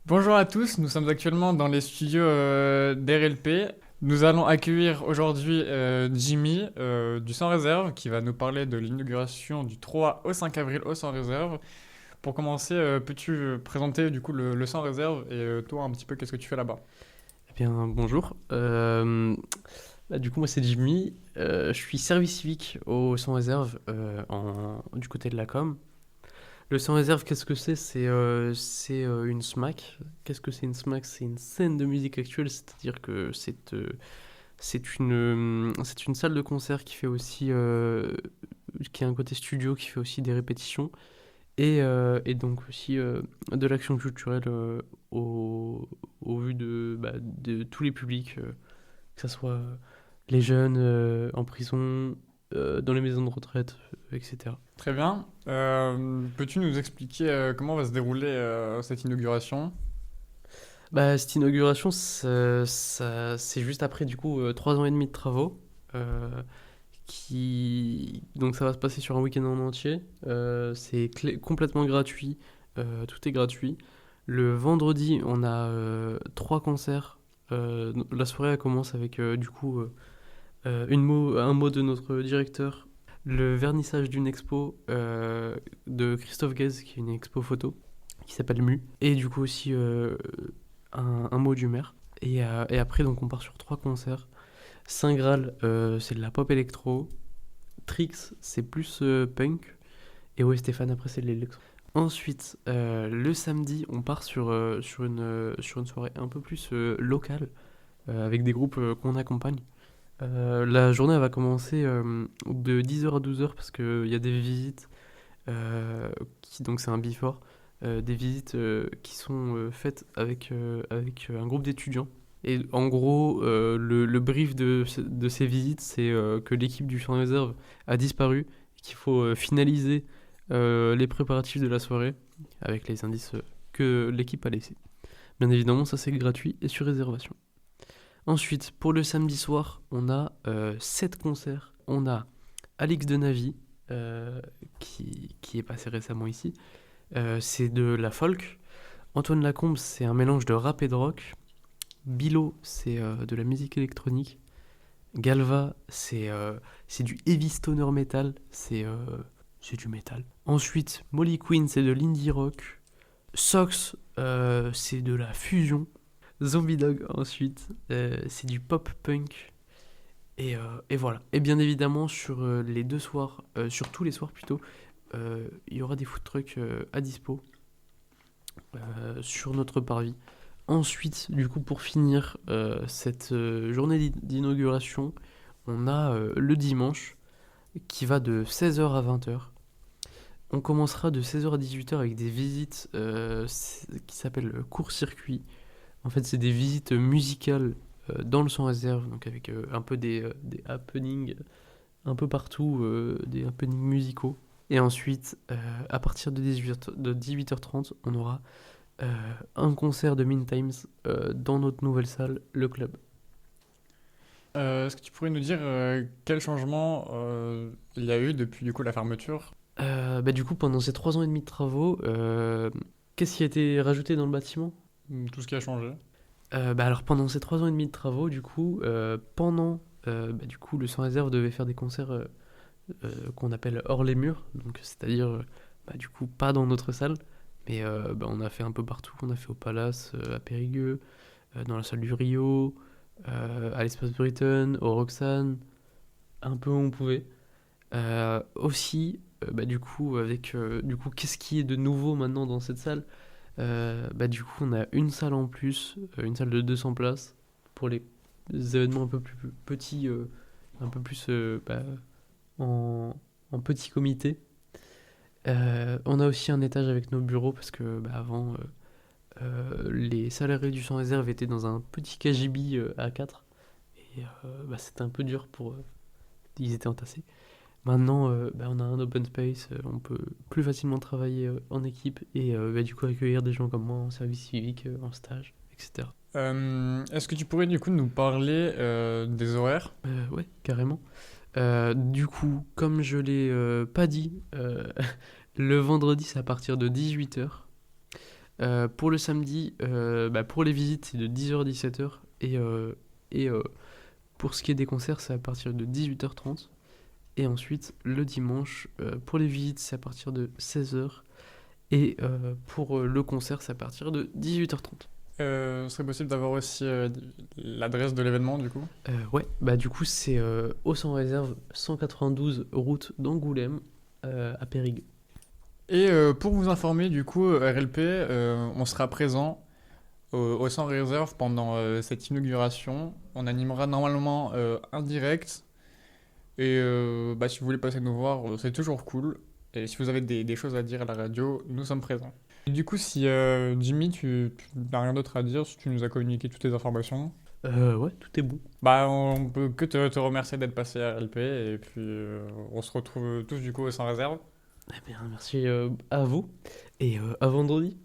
Bonjour à tous, nous sommes actuellement dans les studios d'RLP. Nous allons accueillir aujourd'hui Jimmy du Sans Réserve qui va nous parler de l'inauguration du 3 au 5 avril au Sans Réserve. Pour commencer, peux-tu présenter du coup le Sans Réserve et toi un petit peu qu'est-ce que tu fais là-bas? Eh bien, bonjour. Du coup, moi, c'est Jimmy. Je suis service civique au Sans Réserve du côté de la com. Le Sans Réserve, qu'est-ce que c'est? C'est une SMAC. Qu'est-ce que c'est une SMAC? C'est une scène de musique actuelle, c'est-à-dire que c'est une salle de concert qui a un côté studio, qui fait aussi des répétitions et donc aussi de l'action culturelle au, au vu de tous les publics, que ce soit les jeunes en prison, dans les maisons de retraite, etc. Très bien. Peux-tu nous expliquer comment va se dérouler cette inauguration? Cette inauguration, c'est juste après du coup 3 ans et demi de travaux. Donc ça va se passer sur un week-end en entier. Complètement gratuit. Tout est gratuit. Le vendredi, on a trois concerts. La soirée elle commence avec un mot de notre directeur, le vernissage d'une expo de Christophe Guez, qui est une expo photo, qui s'appelle Mu, et du coup aussi un mot du maire. Et après, donc, on part sur trois concerts. Saint Graal, c'est de la pop électro. Trix, c'est plus punk. Et ouais, Stéphane, après, c'est de l'électro. Ensuite, le samedi, on part sur une soirée un peu plus locale, avec des groupes qu'on accompagne. La journée elle va commencer de 10h à 12h parce qu'il y a des visites, donc c'est un before, des visites qui sont faites avec un groupe d'étudiants. Et en gros, le brief de ces visites, c'est que l'équipe du champ de réserve a disparu et qu'il faut finaliser les préparatifs de la soirée avec les indices que l'équipe a laissés. Bien évidemment, ça c'est gratuit et sur réservation. Ensuite, pour le samedi soir, on a 7 concerts. On a Alix de Navy, qui est passé récemment ici. C'est de la folk. Antoine Lacombe, c'est un mélange de rap et de rock. Bilo, c'est de la musique électronique. Galva, c'est du heavy stoner metal. C'est du metal. Ensuite, Molly Queen, c'est de l'indie rock. Sox, c'est de la fusion. Zombie Dog ensuite, c'est du pop punk. Et voilà. Et bien évidemment, sur les deux soirs, sur tous les soirs plutôt, il y aura des food trucks à dispo sur notre parvis. Ensuite, du coup, pour finir cette journée d'inauguration, on a le dimanche qui va de 16h à 20h. On commencera de 16h à 18h avec des visites qui s'appellent court-circuit. En fait, c'est des visites musicales dans le sans réserve, donc avec un peu des happenings un peu partout, des happenings musicaux. Et ensuite, à partir de 18h30, on aura un concert de Mean Times dans notre nouvelle salle, le club. Est-ce que tu pourrais nous dire quel changement il y a eu depuis du coup la fermeture? Du coup, pendant ces 3 ans et demi de travaux, qu'est-ce qui a été rajouté dans le bâtiment? Tout ce qui a changé. Alors pendant ces 3 ans et demi de travaux, du coup, du coup, le sans réserve devait faire des concerts qu'on appelle hors les murs, donc c'est-à-dire du coup pas dans notre salle, mais on a fait un peu partout. On a fait au Palace, à Périgueux, dans la salle du Rio, à l'espace Britain, au Roxane, un peu où on pouvait. Aussi, du coup, qu'est-ce qui est de nouveau maintenant dans cette salle? Du coup, on a une salle en plus, une salle de 200 places pour les événements un peu plus petits, un peu plus en, en petit comité. On a aussi un étage avec nos bureaux parce que avant, les salariés du sans réserve étaient dans un petit KGB à 4 et c'était un peu dur pour eux. Ils étaient entassés. Maintenant, on a un open space, on peut plus facilement travailler en équipe et du coup accueillir des gens comme moi en service civique, en stage, etc. Est-ce que tu pourrais du coup nous parler des horaires? Ouais, carrément. Du coup, comme je l'ai pas dit, le vendredi c'est à partir de 18h. Pour le samedi, pour les visites, c'est de 10h à 17h. Et pour ce qui est des concerts, c'est à partir de 18h30. Et ensuite, le dimanche, pour les visites, c'est à partir de 16h. Et pour le concert, c'est à partir de 18h30. Ce serait possible d'avoir aussi l'adresse de l'événement, du coup. Ouais, bah du coup, c'est au Sans Réserve, 192 route d'Angoulême, à Périgueux. Et pour vous informer, du coup, RLP, on sera présent au Sans Réserve pendant cette inauguration. On animera normalement un direct. Et si vous voulez passer nous voir, c'est toujours cool. Et si vous avez des choses à dire à la radio, nous sommes présents. Et du coup, si Jimmy, tu n'as rien d'autre à dire, si tu nous as communiqué toutes les informations, Ouais, tout est bon. bah on peut que te remercier d'être passé à RLP. Et puis on se retrouve tous du coup au Sans Réserve. Eh bien, merci à vous. Et à vendredi.